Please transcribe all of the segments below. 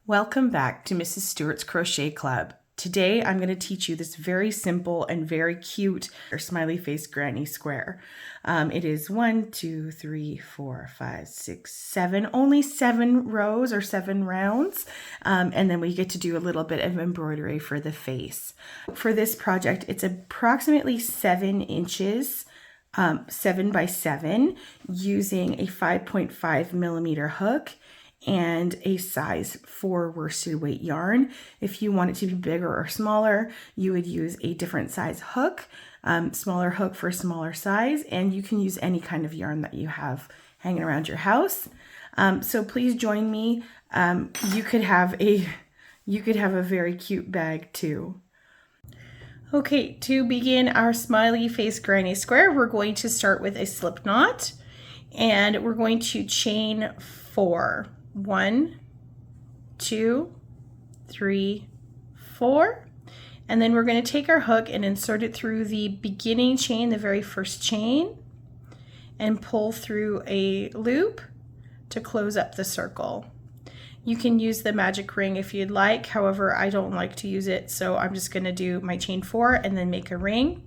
Welcome back to Mrs. Stewart's Crochet Club. Today I'm going to teach you this very simple and very cute smiley face granny square. It is 1, 2, 3, 4, 5, 6, 7, only 7 rows or 7 rounds. And then we get to do a little bit of embroidery for the face. For this project, it's approximately 7 inches. 7 by 7 using a 5.5 millimeter hook and a size 4 worsted weight yarn. If you want it to be bigger or smaller, you would use a different size hook, smaller hook for smaller size, and you can use any kind of yarn that you have hanging around your house. So please join me. You could have a very cute bag too. Okay, to begin our smiley face granny square, we're going to start with a slip knot, and we're going to chain 4. 1, 2, 3, 4, and then we're going to take our hook and insert it through the beginning chain, the very first chain, and pull through a loop to close up the circle. You can use the magic ring if you'd like, however I don't like to use it, so I'm just going to do my chain 4 and then make a ring,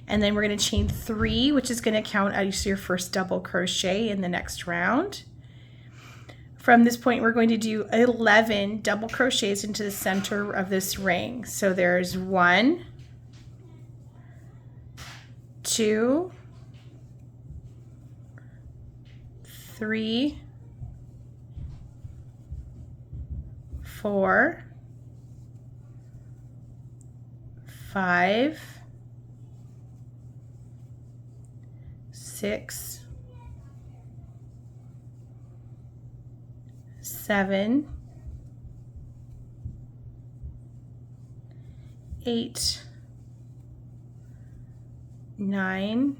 and then we're going to chain 3, which is going to count as your first double crochet in the next round. From this point, we're going to do 11 double crochets into the center of this ring. So there's 1, 2, 3, 4, 5, 6, 7, 8, 9,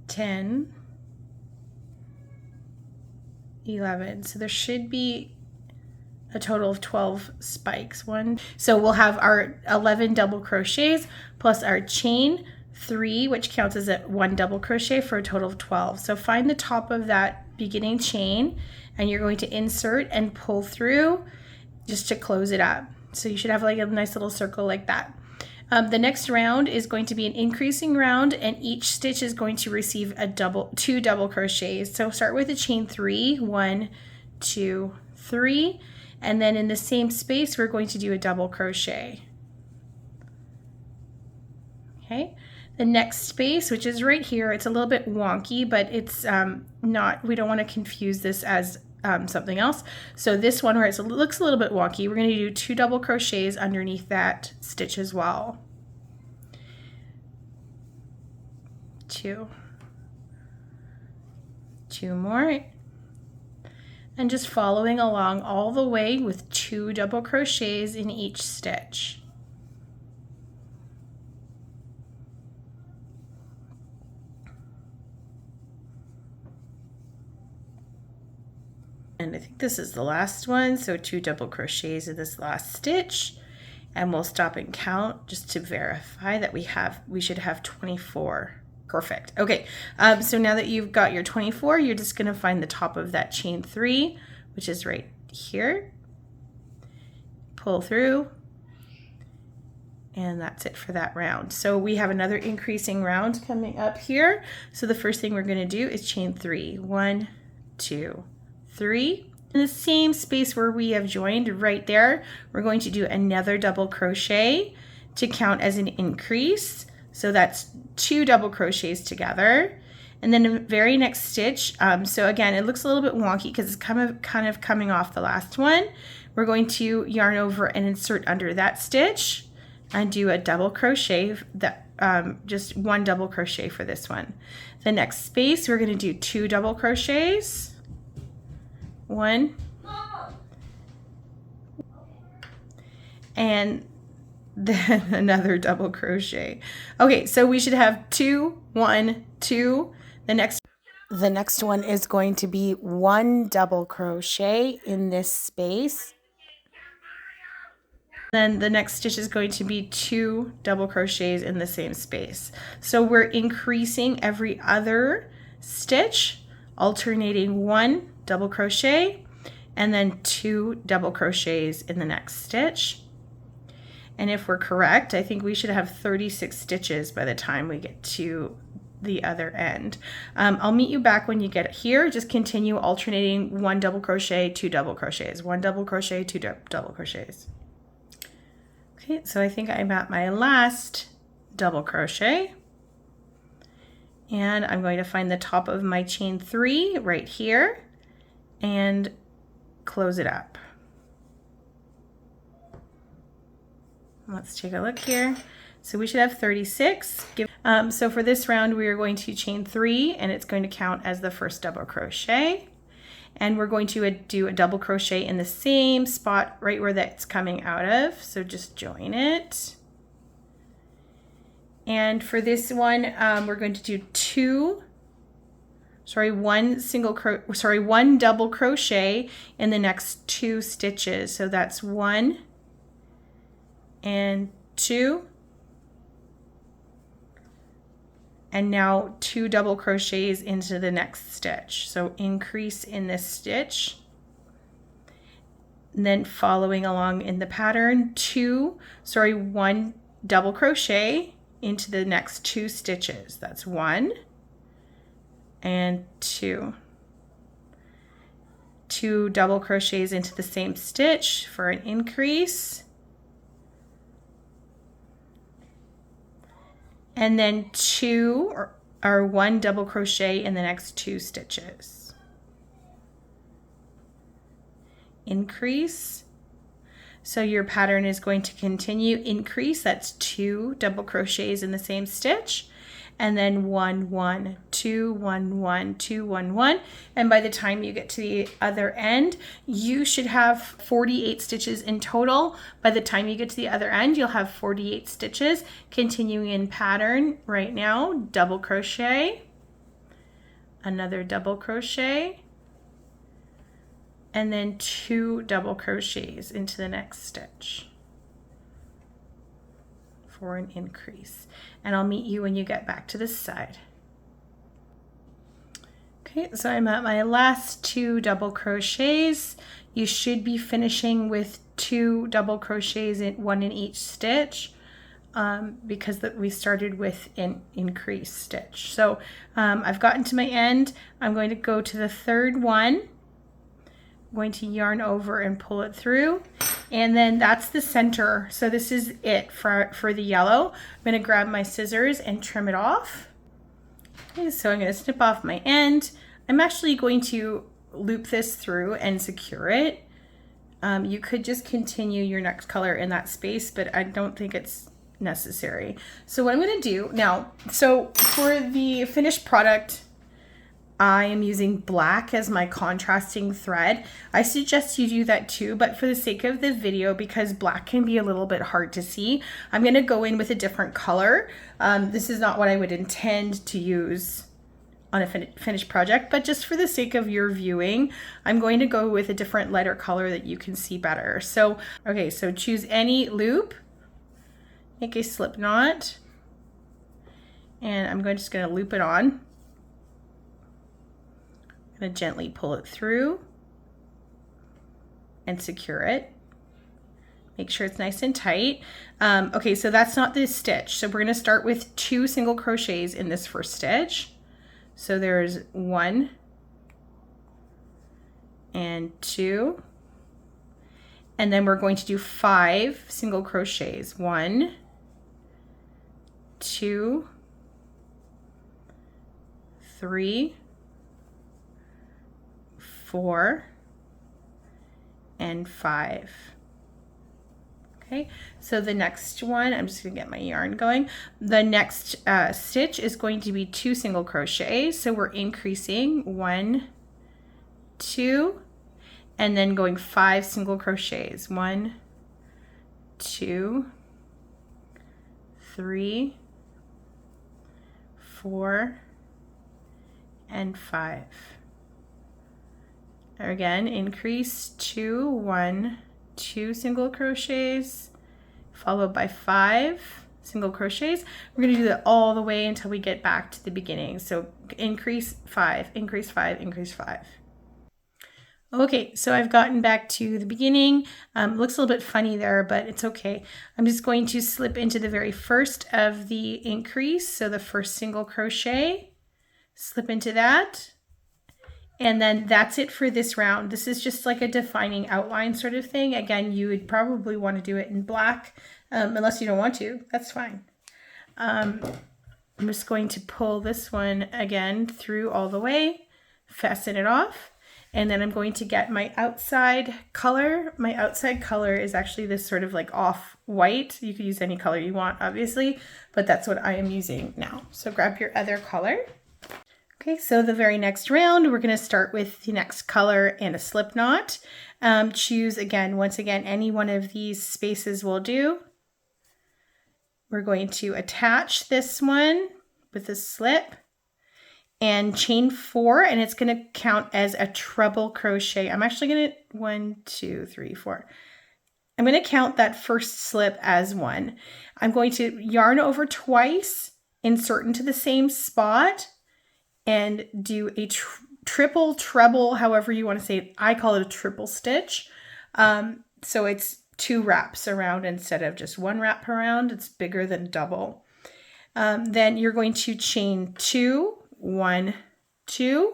10, 11. So there should be a total of 12 spikes. So we'll have our 11 double crochets plus our chain 3, which counts as 1 double crochet for a total of 12. So find the top of that beginning chain, and you're going to insert and pull through just to close it up. So you should have like a nice little circle like that. The next round is going to be an increasing round, and each stitch is going to receive 2 double crochets. So start with a chain 3, 1, 2, 3, and then in the same space we're going to do a double crochet. Okay. The next space, which is right here, it's a little bit wonky, but it's not, we don't want to confuse this as something else. So this one where it looks a little bit wonky, we're going to do 2 double crochets underneath that stitch as well. 2 more, and just following along all the way with 2 double crochets in each stitch. And I think this is the last one, so 2 double crochets in this last stitch, and we'll stop and count just to verify that we should have 24. Perfect. Okay, so now that you've got your 24, you're just going to find the top of that chain 3, which is right here. Pull through, and that's it for that round. So we have another increasing round coming up here. So the first thing we're going to do is chain 3. 1, 2, 3. In the same space where we have joined right there, we're going to do another double crochet to count as an increase. So that's 2 double crochets together. And then the very next stitch, so again, it looks a little bit wonky because it's kind of coming off the last one. We're going to yarn over and insert under that stitch and do a double crochet, just 1 double crochet for this one. The next space, we're going to do 2 double crochets. 1, and then another double crochet. Okay, so we should have 2, 1, 2. The next one is going to be 1 double crochet in this space. Then the next stitch is going to be 2 double crochets in the same space. So we're increasing every other stitch, alternating 1 double crochet and then 2 double crochets in the next stitch. And if we're correct, I think we should have 36 stitches by the time we get to the other end. I'll meet you back when you get here. Just continue alternating 1 double crochet, 2 double crochets, 1 double crochet, 2 double crochets. Okay, so I think I'm at my last double crochet, and I'm going to find the top of my chain 3 right here and close it up. Let's take a look here. So we should have 36. So for this round, we are going to chain 3, and it's going to count as the first double crochet. And we're going to do a double crochet in the same spot right where that's coming out of. So just join it. And for this one, we're going to do one double crochet in the next 2 stitches. So that's 1 and 2. And now 2 double crochets into the next stitch. So increase in this stitch. And then following along in the pattern, 1 double crochet into the next 2 stitches. That's 1 and 2. 2 double crochets into the same stitch for an increase. And then 1 double crochet in the next 2 stitches. Increase. So your pattern is going to continue. Increase, that's 2 double crochets in the same stitch. And then 1, 1, 2, 1, 1, 2, 1, 1. And by the time you get to the other end, you should have 48 stitches in total. By the time you get to the other end, you'll have 48 stitches. Continuing in pattern right now, double crochet, another double crochet, and then 2 double crochets into the next stitch for an increase. And I'll meet you when you get back to this side. Okay, so I'm at my last 2 double crochets. You should be finishing with 2 double crochets, 1 in each stitch, because we started with an increased stitch. So I've gotten to my end. I'm going to go to the 3rd one. I'm going to yarn over and pull it through, and then that's the center. So this is it for the yellow. I'm going to grab my scissors and trim it off. Okay, so I'm going to snip off my end. I'm actually going to loop this through and secure it. You could just continue your next color in that space, but I don't think it's necessary. So what I'm going to do now, so for the finished product, I am using black as my contrasting thread. I suggest you do that too, but for the sake of the video, because black can be a little bit hard to see, I'm going to go in with a different color. This is not what I would intend to use on a finished project, but just for the sake of your viewing, I'm going to go with a different lighter color that you can see better. So, okay, so choose any loop, make a slip knot, and I'm just going to loop it on. I'm going to gently pull it through and secure it. Make sure it's nice and tight. Okay, so that's not this stitch. So we're going to start with 2 single crochets in this first stitch. So there's 1 and 2. And then we're going to do 5 single crochets. 1, 2, 3, 4, and 5. Okay, so the next one, I'm just gonna get my yarn going. The next stitch is going to be 2 single crochets. So we're increasing 1, 2, and then going 5 single crochets. 1, 2, 3, 4, and 5. Again, increase 2, 1, 2 single crochets, followed by 5 single crochets. We're going to do that all the way until we get back to the beginning. So increase 5, increase 5, increase 5. Okay, so I've gotten back to the beginning. Looks a little bit funny there, but it's okay. I'm just going to slip into the very first of the increase. So the first single crochet, slip into that. And then that's it for this round. This is just like a defining outline sort of thing. Again, you would probably want to do it in black, unless you don't want to, that's fine. I'm just going to pull this one again through all the way, fasten it off. And then I'm going to get my outside color. My outside color is actually this sort of like off-white. You could use any color you want, obviously, but that's what I am using now. So grab your other color. Okay, so the very next round, we're going to start with the next color and a slip knot. Choose again, once again, any one of these spaces will do. We're going to attach this one with a slip and chain 4, and it's going to count as a treble crochet. I'm actually going to 1, 2, 3, 4. I'm going to count that first slip as 1. I'm going to yarn over twice, insert into the same spot, and do a triple, treble, however you want to say it. I call it a triple stitch. So it's 2 wraps around instead of just 1 wrap around. It's bigger than double. Then you're going to chain 2, 1, 2,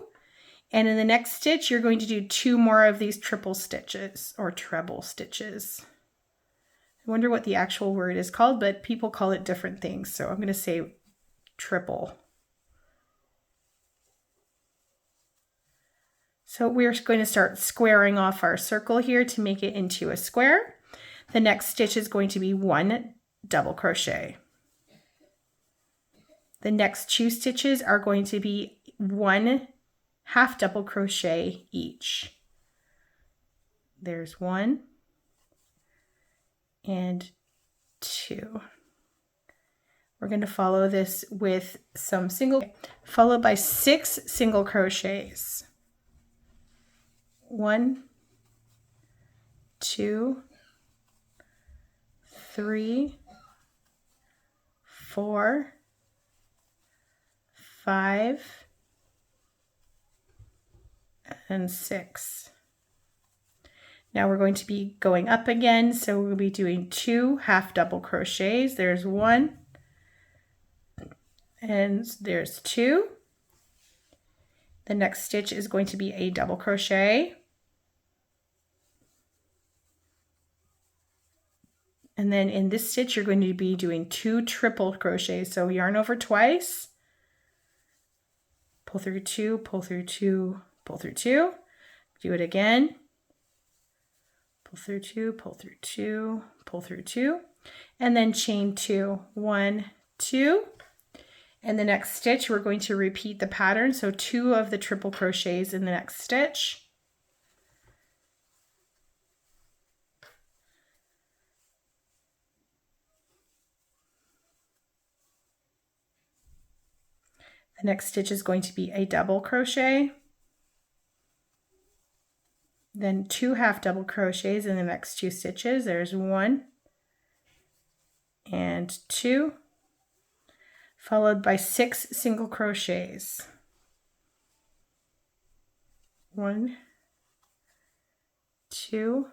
and in the next stitch you're going to do 2 more of these triple stitches or treble stitches. I wonder what the actual word is called, but people call it different things, so I'm going to say triple. So we're going to start squaring off our circle here to make it into a square. The next stitch is going to be 1 double crochet. The next 2 stitches are going to be 1 half double crochet each. There's 1 and 2. We're going to follow this with some followed by 6 single crochets. 1, 2, 3, 4, 5, and 6. Now we're going to be going up again, so we'll be doing 2 half double crochets. There's 1, and there's 2. The next stitch is going to be a double crochet. And then in this stitch, you're going to be doing 2 triple crochets. So yarn over twice, pull through 2, pull through 2, pull through 2. Do it again. Pull through 2, pull through 2, pull through 2, and then chain 2, 1, 2. And the next stitch, we're going to repeat the pattern. So 2 of the triple crochets in the next stitch. The next stitch is going to be a double crochet. Then 2 half double crochets in the next 2 stitches. There's 1 and 2, followed by 6 single crochets. 1, 2,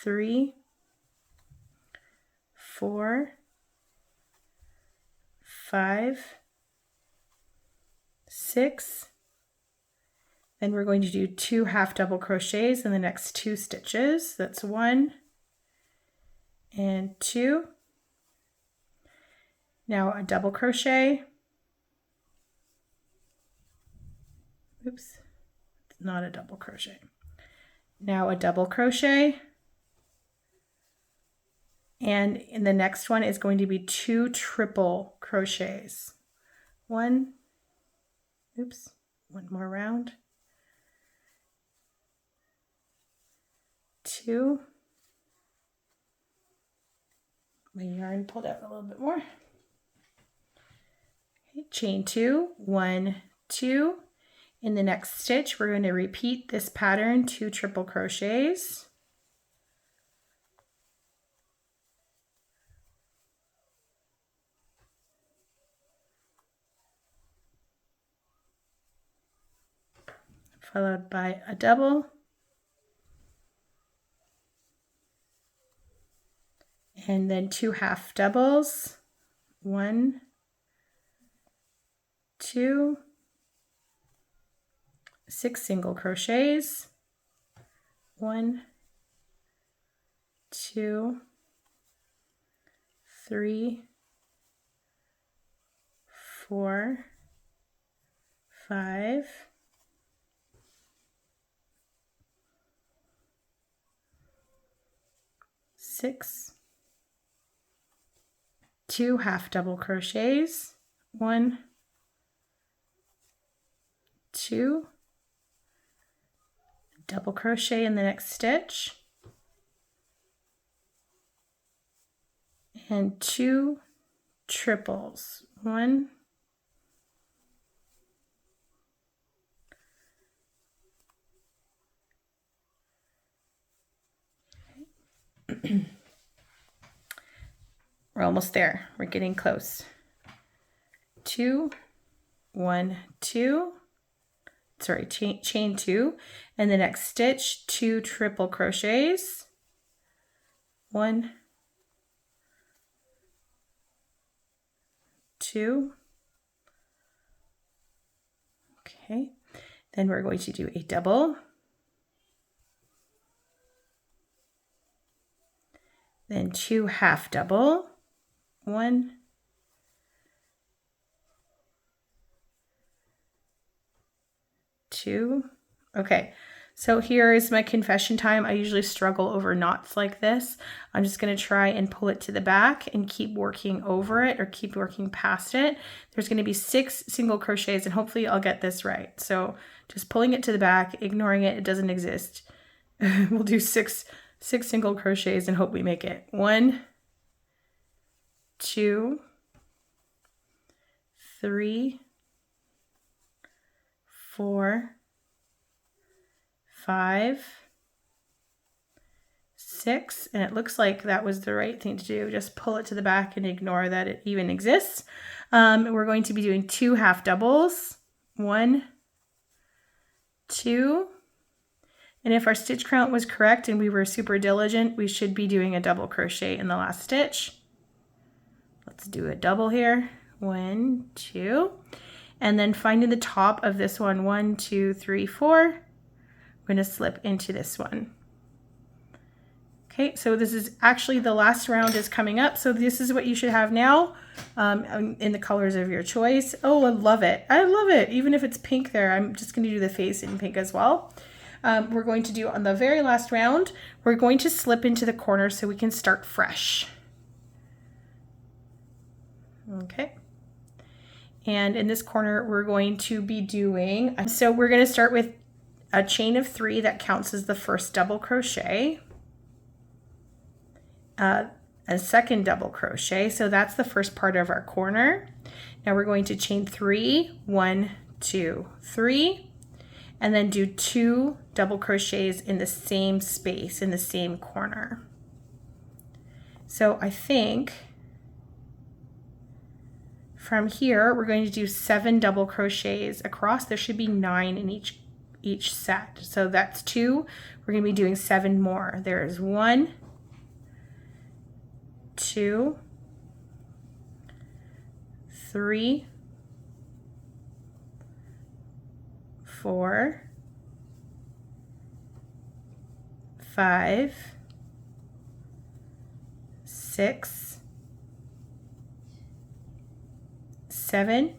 3, 4, 5, 6. Then we're going to do 2 half double crochets in the next 2 stitches. That's 1 and 2. Now a double crochet. Oops, it's not a double crochet. Now a double crochet. And in the next one is going to be 2 triple crochets. 1, oops, 1 more round. 2. My yarn pulled out a little bit more. Okay, chain 2, 1, 2. In the next stitch, we're going to repeat this pattern, 2 triple crochets. followed by a double, and then 2 half doubles, 1, 2, 6 single crochets, 1, 2, 3, 4, 5, 6, 2 half double crochets, 1, 2, double crochet in the next stitch, and 2 triples, 1, 2. We're almost there. We're getting close. 2, 1, 2. Sorry, chain 2, and the next stitch 2 triple crochets, 1, 2. Okay, then we're going to do a double, then 2 half double, 1, 2. Okay, so here is my confession time. I usually struggle over knots like this. I'm just going to try and pull it to the back and keep working over it or keep working past it. There's going to be 6 single crochets, and hopefully I'll get this right. So just pulling it to the back, ignoring it, it doesn't exist. We'll do 6 single crochets and hope we make it. 1, 2, 3, 4, 5, 6, and it looks like that was the right thing to do. Just pull it to the back and ignore that it even exists. We're going to be doing 2 half doubles, 1, 2, and if our stitch count was correct and we were super diligent, we should be doing a double crochet in the last stitch. Let's do a double here, 1, 2, and then finding the top of this one, 1, 2, 3, 4. I'm going to slip into this one. Okay, so this is actually the last round is coming up. So this is what you should have now in the colors of your choice. Oh, I love it. I love it. Even if it's pink there, I'm just going to do the face in pink as well. We're going to do on the very last round, we're going to slip into the corner so we can start fresh. Okay. And in this corner, we're going to be doing, so we're going to start with a chain of 3 that counts as the first double crochet, a second double crochet. So that's the first part of our corner. Now we're going to chain 3, 1, 2, 3, and then do 2 double crochets in the same space, in the same corner. So I think from here, we're going to do 7 double crochets across. There should be 9 in each set. So that's 2. We're going to be doing 7 more. There's 1, 2, 3, 4, 5, 6, 7.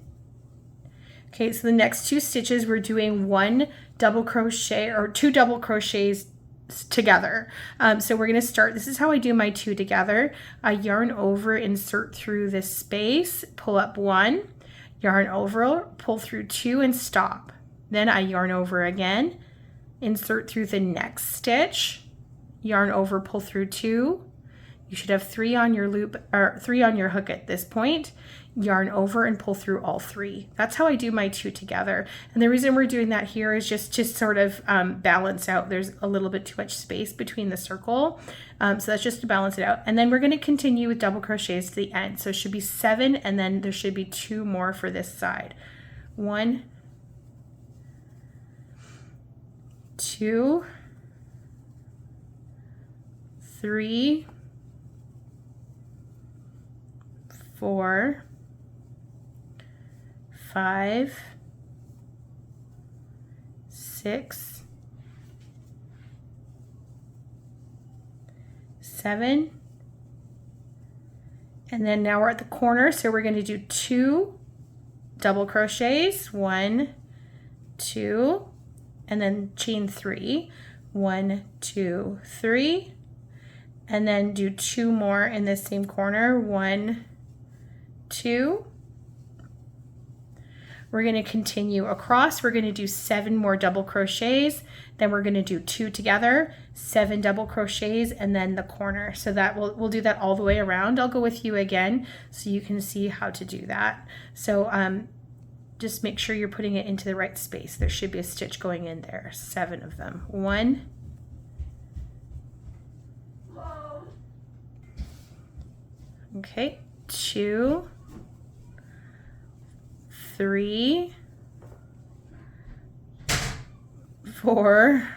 Okay, so the next 2 stitches we're doing 1 double crochet or 2 double crochets together. So we're going to start, this is how I do my 2 together. I yarn over, insert through this space, pull up 1, yarn over, pull through 2 and stop. Then I yarn over again, insert through the next stitch, yarn over, pull through 2. You should have 3 on your loop or 3 on your hook at this point. Yarn over and pull through all 3. That's how I do my 2 together. And the reason we're doing that here is just to sort of balance out. There's a little bit too much space between the circle. So that's just to balance it out. And then we're going to continue with double crochets to the end. So it should be 7, and then there should be 2 more for this side. 1, 2, 3, 4, 5, 6, 7, and then now we're at the corner, so we're going to do 2 double crochets, 1, 2, and then chain 3, 1, 2, 3, and then do 2 more in the same corner, 1, 2. We're going to continue across. We're going to do 7 more double crochets, then we're going to do 2 together, 7 double crochets, and then the corner. So that we'll do that all the way around. I'll go with you again so you can see how to do that. So just make sure you're putting it into the right space. There should be a stitch going in there. 7 of them. 1, okay, 2, 3, 4,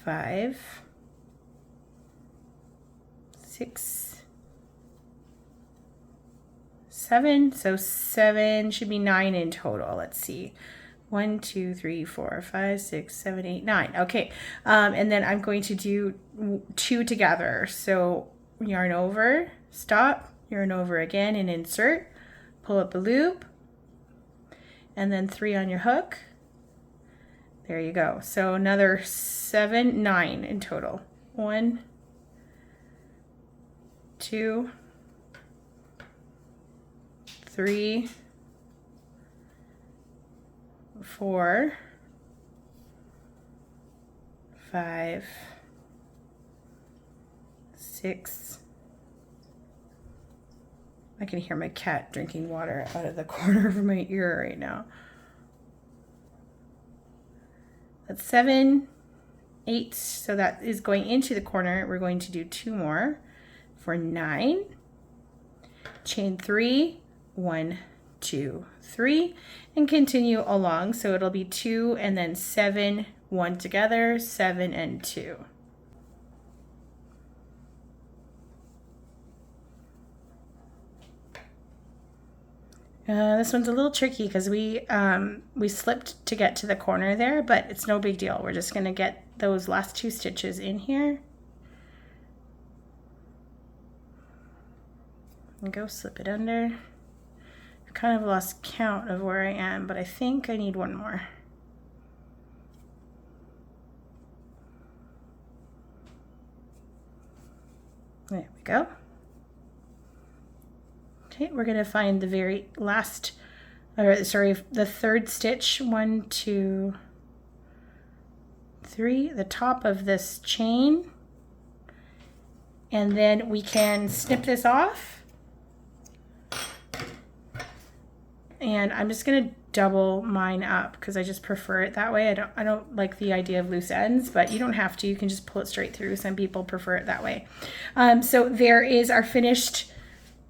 5, 6, 7. So 7 should be 9 in total. Let's see. 1, 2, 3, 4, 5, 6, 7, 8, 9. Okay, and then I'm going to do 2 together. So yarn over, stop, yarn over again and insert, pull up a loop, and then 3 on your hook. There you go. So another 7, 9 in total. 1, 2, 3, 4, 5, 6. I can hear my cat drinking water out of the corner of my ear right now. That's 7, 8. So that is going into the corner. We're going to do 2 more for 9. Chain 3, 1, 2, 3, and continue along. So it'll be 2 and then 7, 1 together, 7 and 2. This one's a little tricky because we slipped to get to the corner there, but it's no big deal. We're just going to get those last 2 stitches in here. And go slip it under. I've kind of lost count of where I am, but I think I need 1 more. There we go. Okay, we're going to find the very last, or sorry, the 3rd stitch, 1, 2, 3, the top of this chain, and then we can snip this off. And I'm just going to double mine up because I just prefer it that way. I don't like the idea of loose ends, but you don't have to. You can just pull it straight through. Some people prefer it that way. So there is our finished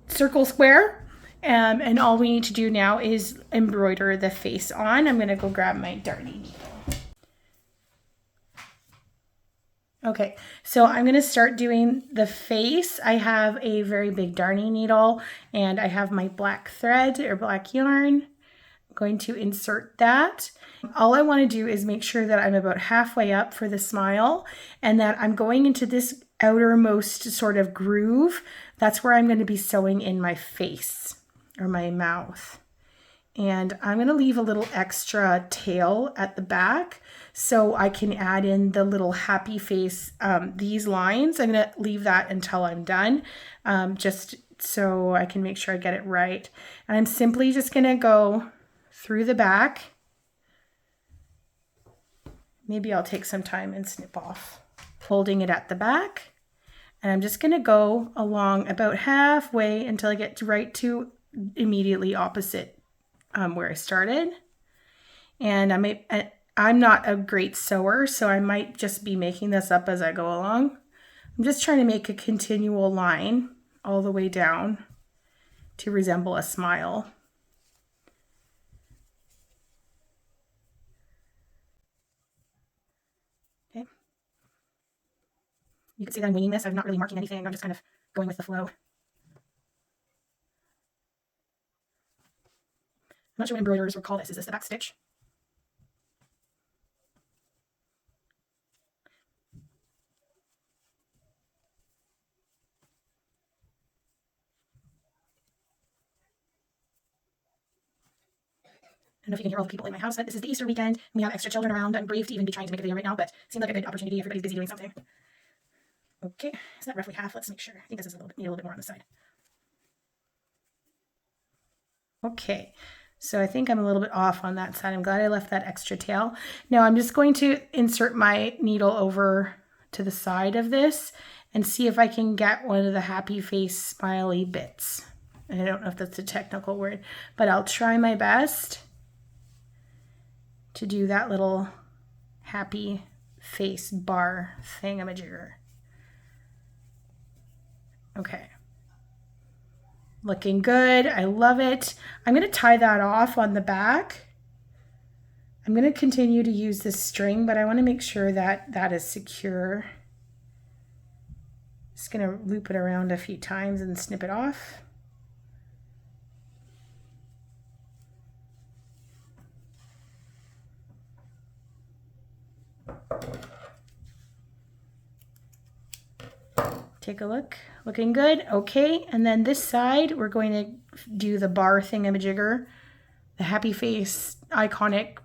circle square, and all we need to do now is embroider the face on. I'm going to go grab my darning needle. Okay, so I'm going to start doing the face. I have a very big darning needle and I have my black thread or black yarn. I'm going to insert that. All I want to do is make sure that I'm about halfway up for the smile and that I'm going into this outermost sort of groove. That's where I'm going to be sewing in my face or my mouth. And I'm going to leave a little extra tail at the back so I can add in the little happy face, these lines. I'm going to leave that until I'm done, just so I can make sure I get it right. And I'm simply just going to go through the back. Maybe I'll take some time and snip off, holding it at the back. And I'm just going to go along about halfway until I get right to immediately opposite where I started. And I'm not a great sewer, so I might just be making this up as I go along. I'm just trying to make a continual line all the way down to resemble a smile. Okay. You can see that I'm winging this. I'm not really marking anything. I'm just kind of going with the flow. I'm not sure what embroiderers would call this. Is this the back stitch? I don't know if you can hear all the people in my house, but this is the Easter weekend. And we have extra children around. I'm brave to even be trying to make a video right now, but it seemed like a good opportunity. Everybody's busy doing something. Okay, is that roughly half? Let's make sure. I think this is a little bit more on the side. Okay, so I think I'm a little bit off on that side. I'm glad I left that extra tail. Now I'm just going to insert my needle over to the side of this and see if I can get one of the happy face smiley bits. I don't know if that's a technical word, but I'll try my best to do that little happy face bar thingamajigger. Okay. Looking good. I love it. I'm going to tie that off on the back. I'm going to continue to use this string, but I want to make sure that that is secure. Just going to loop it around a few times and snip it off. Take a look. Looking good. Okay, and then this side, we're going to do the bar thingamajigger, the happy face, iconic,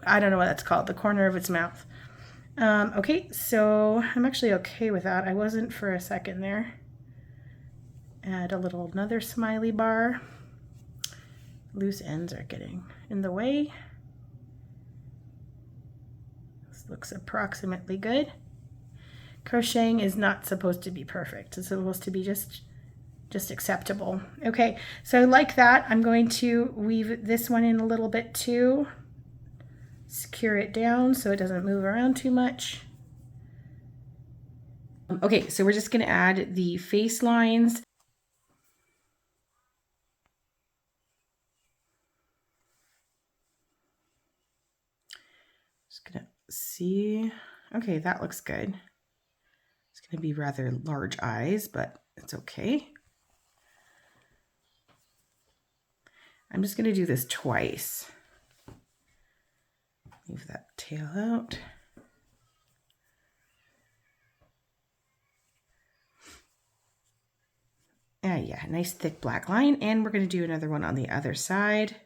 I don't know what that's called, the corner of its mouth. Okay, so I'm actually okay with that. I wasn't for a second there. Add another smiley bar. Loose ends are getting in the way. This looks approximately good. Crocheting is not supposed to be perfect. It's supposed to be just acceptable. Okay, so like that, I'm going to weave this one in a little bit too. Secure it down so it doesn't move around too much. Okay, so we're just going to add the face lines. Just going to see. Okay, that looks good. It's going to be rather large eyes, but it's okay. I'm just going to do this twice. Move that tail out. Yeah, nice thick black line. And we're going to do another one on the other side.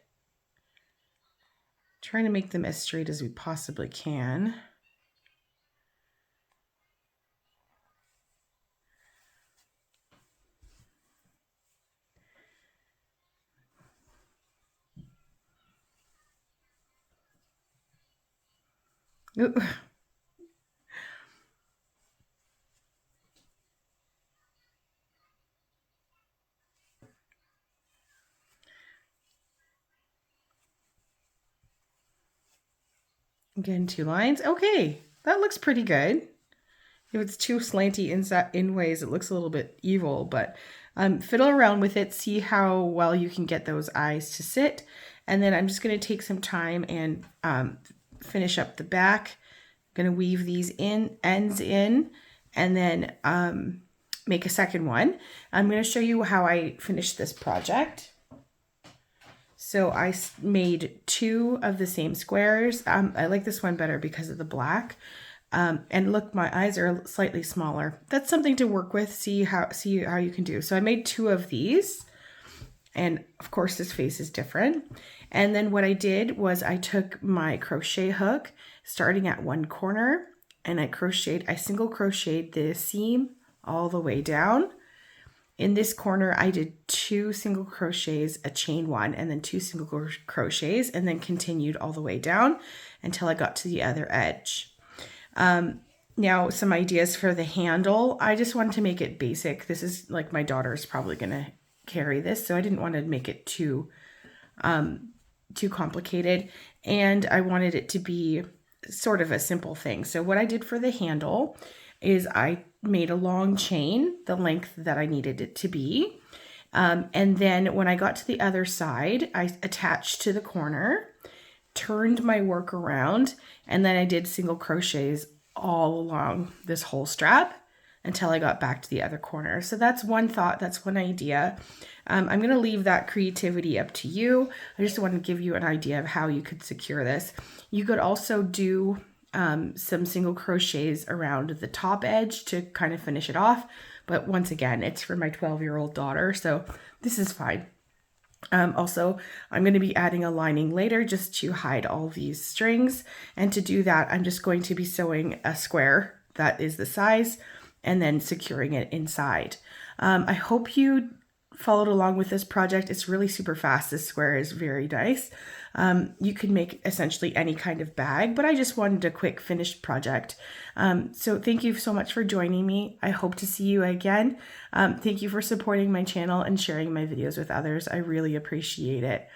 Trying to make them as straight as we possibly can. Ooh. Again, 2 lines. Okay, that looks pretty good. If it's too slanty in ways, it looks a little bit evil, but fiddle around with it, see how well you can get those eyes to sit. And then I'm just going to take some time and finish up the back. I'm going to weave these ends in, and then make a second one. I'm going to show you how I finished this project. So I made 2 of the same squares. I like this one better because of the black. And look, my eyes are slightly smaller. That's something to work with. See how you can do. So I made 2 of these, and of course this face is different. And then what I did was I took my crochet hook, starting at one corner, and I single crocheted the seam all the way down. In this corner, I did 2 single crochets, a chain 1, and then 2 single crochets, and then continued all the way down until I got to the other edge. Now, some ideas for the handle. I just wanted to make it basic. This is like my daughter's probably going to carry this, so I didn't want to make it too complicated, and I wanted it to be sort of a simple thing. So what I did for the handle is I made a long chain, the length that I needed it to be. And then when I got to the other side, I attached to the corner turned my work around, and then I did single crochets all along this whole strap until I got back to the other corner. So that's one thought, that's one idea. I'm going to leave that creativity up to you. I just want to give you an idea of how you could secure this. You could also do some single crochets around the top edge to kind of finish it off. But once again, it's for my 12-year-old daughter, so this is fine. Also, I'm going to be adding a lining later just to hide all these strings. And to do that, I'm just going to be sewing a square that is the size and then securing it inside. I hope you followed along with this project. It's really super fast. This square is very nice. You can make essentially any kind of bag, but I just wanted a quick finished project. So thank you so much for joining me. I hope to see you again. Thank you for supporting my channel and sharing my videos with others. I really appreciate it.